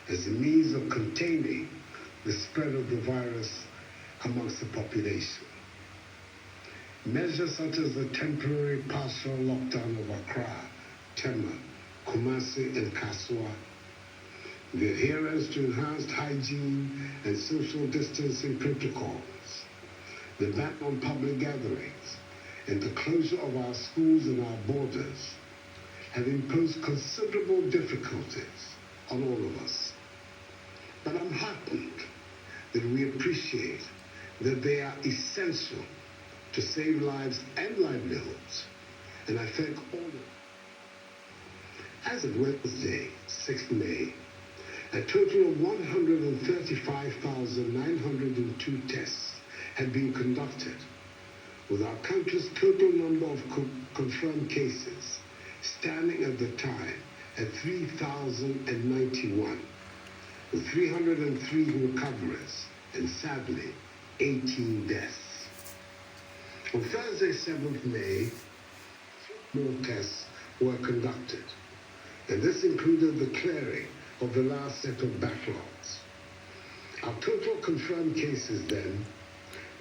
as a means of containing the spread of the virus amongst the population. Measures such as the temporary partial lockdown of Accra, Tema, Kumasi, and Kasua, the adherence to enhanced hygiene and social distancing protocols, the ban on public gatherings, and the closure of our schools and our borders have imposed considerable difficulties on all of us. But I'm heartened that we appreciate that they are essential to save lives and livelihoods, and I thank all of them. As of Wednesday, 6th May, a total of 135,902 tests had been conducted, with our country's total number of confirmed cases standing at the time at 3,091, with 303 recoveries and sadly 18 deaths. On Thursday, 7th May, more tests were conducted, and this included the clearing of the last set of backlogs. Our total confirmed cases then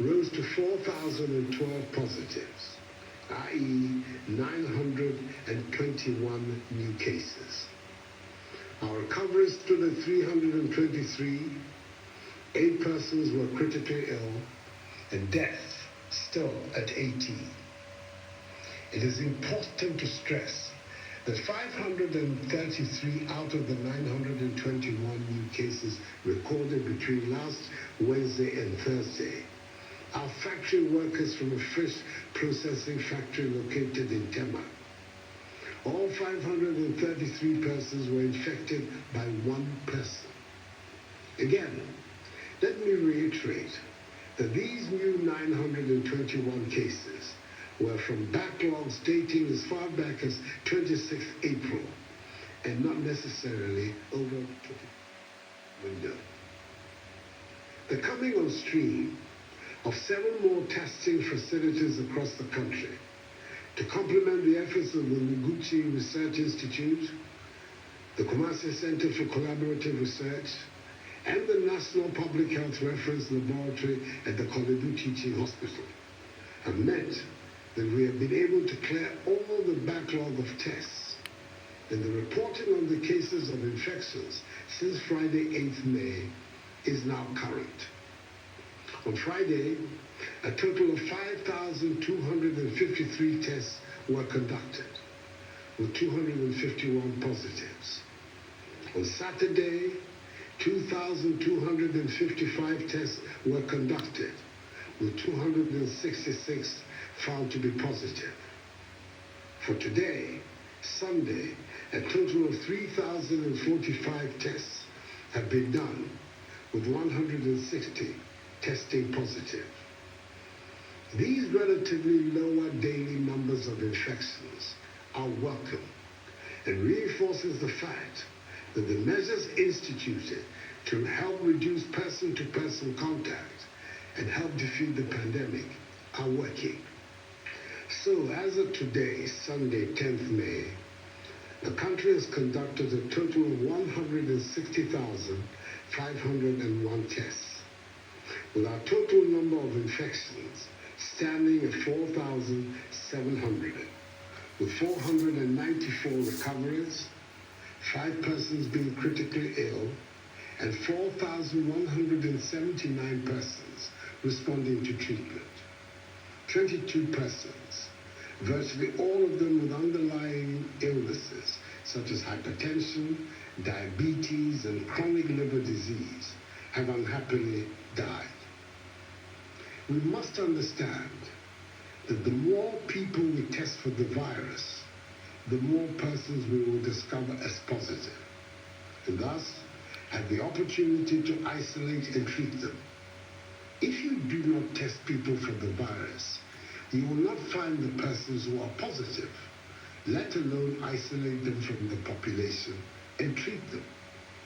rose to 4,012 positives, i.e. 921 new cases. Our recoveries stood at 323, 8 persons were critically ill, and deaths still at 18. It is important to stress that 533 out of the 921 new cases recorded between last Wednesday and Thursday are factory workers from a fish processing factory located in Tema. All 533 persons were infected by one person. Again, let me reiterate that these new 921 cases were from backlogs dating as far back as 26th April and not necessarily over the window. The coming on stream of 7 more testing facilities across the country to complement the efforts of the Noguchi Research Institute, the Kumasi Center for Collaborative Research, and the National Public Health Reference Laboratory at the Kolebu Teaching Hospital have meant that we have been able to clear all the backlog of tests, and the reporting on the cases of infections since Friday, 8th May, is now current. On Friday, a total of 5,253 tests were conducted, with 251 positives. On Saturday, 2,255 tests were conducted, with 266 found to be positive. For today, Sunday, a total of 3,045 tests have been done, with 160 testing positive. These relatively lower daily numbers of infections are welcome and reinforces the fact that the measures instituted to help reduce person-to-person contact and help defeat the pandemic are working. So as of today, Sunday, 10th May, the country has conducted a total of 160,501 tests, with our total number of infections standing at 4,700, with 494 recoveries, 5 persons being critically ill, and 4,179 persons responding to treatment. 22 persons, virtually all of them with underlying illnesses such as hypertension, diabetes, and chronic liver disease, have unhappily died. We must understand that the more people we test for the virus, the more persons we will discover as positive, and thus have the opportunity to isolate and treat them. If you do not test people for the virus, you will not find the persons who are positive, let alone isolate them from the population and treat them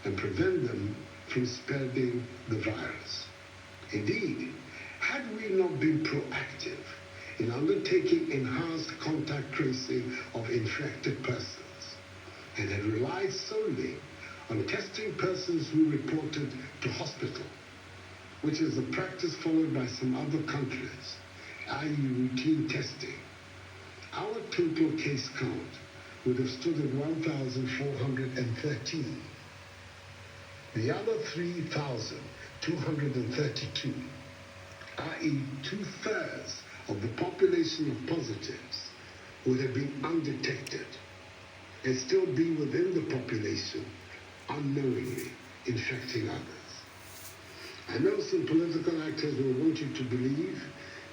and prevent them from spreading the virus. Indeed, had we not been proactive in undertaking enhanced contact tracing of infected persons and had relied solely on testing persons who reported to hospital, which is a practice followed by some other countries, i.e. routine testing, our total case count would have stood at 1,413. The other 3,232, i.e. 2/3 of the population of positives, would have been undetected and still be within the population unknowingly infecting others. I know some political actors will want you to believe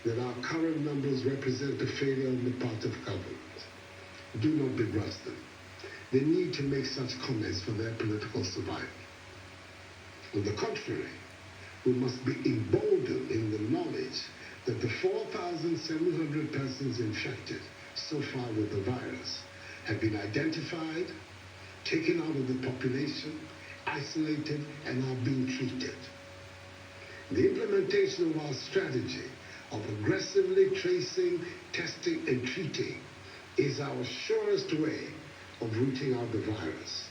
that our current numbers represent a failure on the part of government. Do not begrudge them. They need to make such comments for their political survival. On the contrary, we must be emboldened in the knowledge that the 4,700 persons infected so far with the virus have been identified, taken out of the population, isolated, and are being treated. The implementation of our strategy of aggressively tracing, testing, and treating is our surest way of rooting out the virus.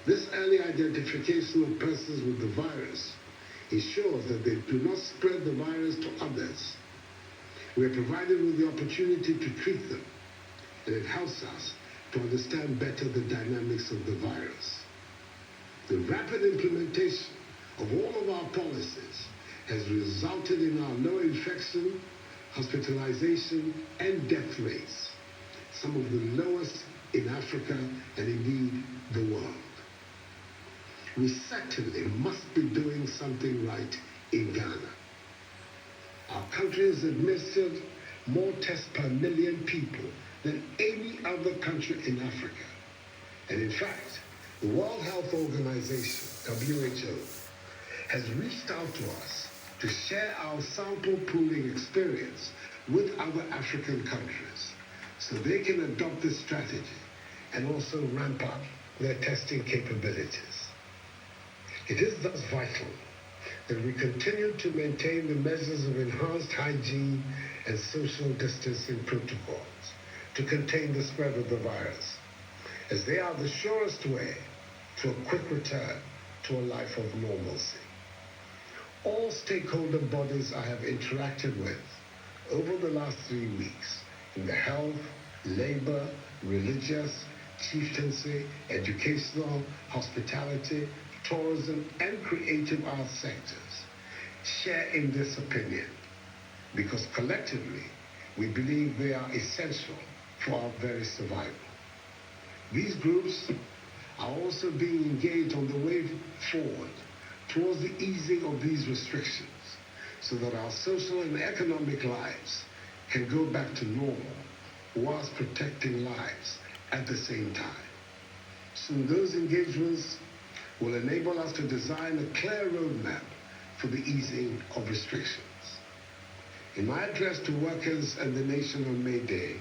This early identification of persons with the virus ensures that they do not spread the virus to others. We are provided with the opportunity to treat them, and it helps us to understand better the dynamics of the virus. The rapid implementation of all of our policies has resulted in our low infection, hospitalization, and death rates, some of the lowest in Africa and indeed the world. We certainly must be doing something right in Ghana. Our country has administered more tests per million people than any other country in Africa. And in fact, the World Health Organization, WHO, has reached out to us to share our sample pooling experience with other African countries so they can adopt this strategy and also ramp up their testing capabilities. It is thus vital that we continue to maintain the measures of enhanced hygiene and social distancing protocols to contain the spread of the virus, as they are the surest way to a quick return to a life of normalcy. All stakeholder bodies I have interacted with over the last 3 weeks in the health, labor, religious, chieftaincy, educational, hospitality, tourism, and creative arts sectors share in this opinion because collectively we believe they are essential for our very survival. These groups are also being engaged on the way forward towards the easing of these restrictions so that our social and economic lives can go back to normal whilst protecting lives at the same time. Soon those engagements will enable us to design a clear roadmap for the easing of restrictions. In my address to workers and the nation on May Day,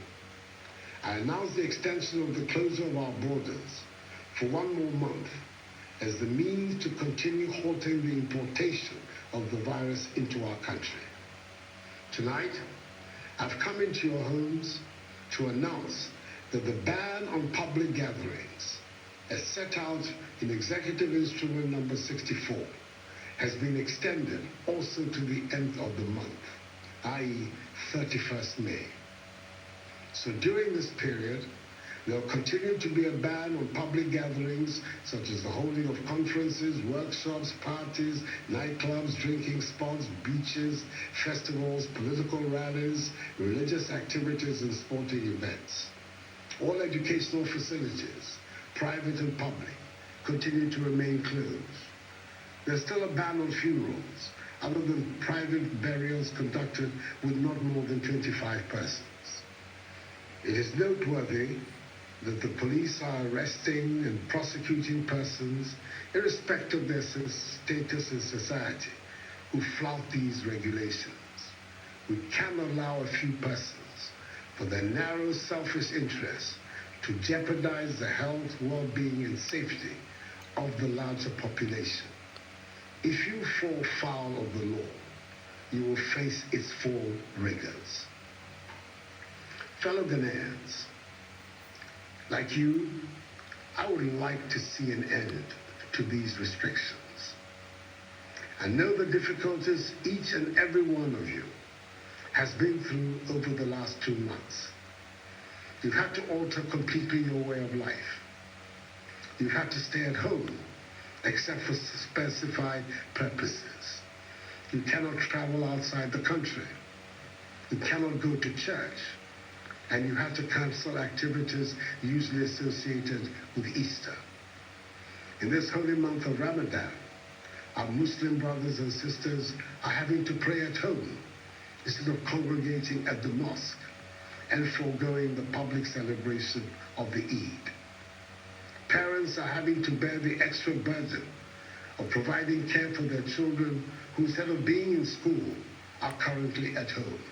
I announced the extension of the closure of our borders for 1 more month as the means to continue halting the importation of the virus into our country. Tonight, I've come into your homes to announce that the ban on public gatherings, as set out in Executive Instrument number 64, has been extended also to the end of the month, i.e. 31st May. So during this period, there will continue to be a ban on public gatherings such as the holding of conferences, workshops, parties, nightclubs, drinking spots, beaches, festivals, political rallies, religious activities, and sporting events. All educational facilities, private and public, continue to remain closed. There's still a ban on funerals, other than private burials conducted with not more than 25 persons. It is noteworthy that the police are arresting and prosecuting persons, irrespective of their status in society, who flout these regulations. We cannot allow a few persons, for their narrow, selfish interests, to jeopardize the health, well-being, and safety of the larger population. If you fall foul of the law, you will face its full rigors. Fellow Ghanaians, like you, I would like to see an end to these restrictions. I know the difficulties each and every one of you has been through over the last 2 months. You've had to alter completely your way of life. You've had to stay at home, except for specified purposes. You cannot travel outside the country. You cannot go to church. And you have to cancel activities usually associated with Easter. In this holy month of Ramadan, our Muslim brothers and sisters are having to pray at home instead of congregating at the mosque and foregoing the public celebration of the Eid. Parents are having to bear the extra burden of providing care for their children who, instead of being in school, are currently at home.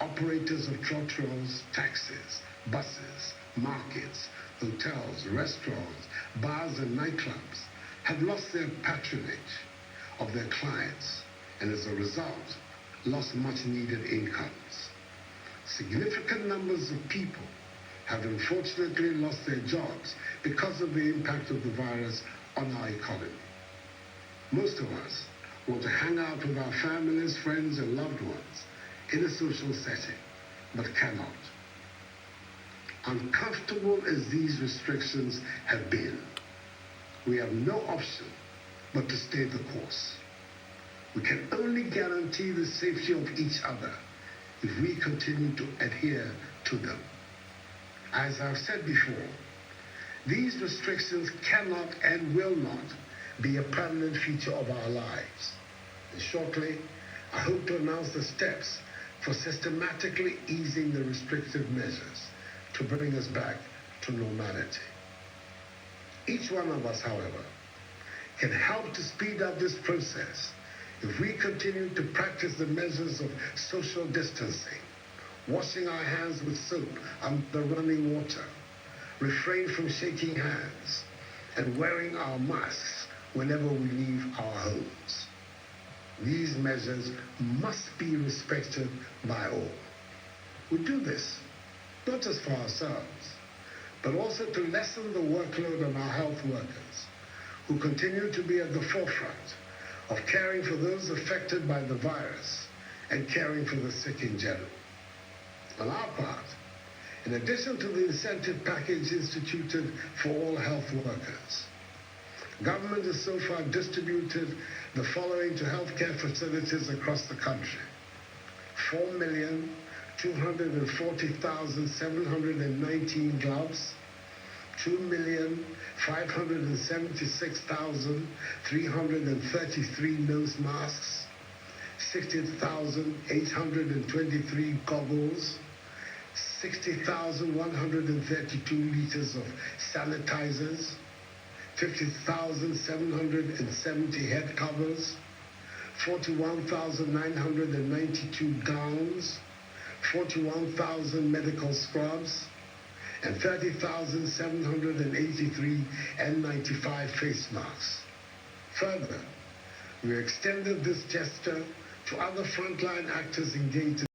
Operators of trotros, taxis, buses, markets, hotels, restaurants, bars and nightclubs have lost their patronage of their clients and as a result lost much needed incomes. Significant numbers of people have unfortunately lost their jobs because of the impact of the virus on our economy. Most of us want to hang out with our families, friends and loved ones in a social setting, but cannot. Uncomfortable as these restrictions have been, we have no option but to stay the course. We can only guarantee the safety of each other if we continue to adhere to them. As I've said before, these restrictions cannot and will not be a permanent feature of our lives. And shortly, I hope to announce the steps for systematically easing the restrictive measures to bring us back to normality. Each one of us, however, can help to speed up this process if we continue to practice the measures of social distancing, washing our hands with soap under running water, refrain from shaking hands, and wearing our masks whenever we leave our homes. These measures must be respected by all. We do this not just for ourselves, but also to lessen the workload on our health workers, who continue to be at the forefront of caring for those affected by the virus and caring for the sick in general. On our part, in addition to the incentive package instituted for all health workers, government has so far distributed the following to healthcare facilities across the country: 4,240,719 gloves, 2,576,333 nose masks, 60,823 goggles, 60,132 liters of sanitizers, 50,770 head covers, 41,992 gowns, 41,000 medical scrubs, and 30,783 N95 face masks. Further, we extended this gesture to other frontline actors engaged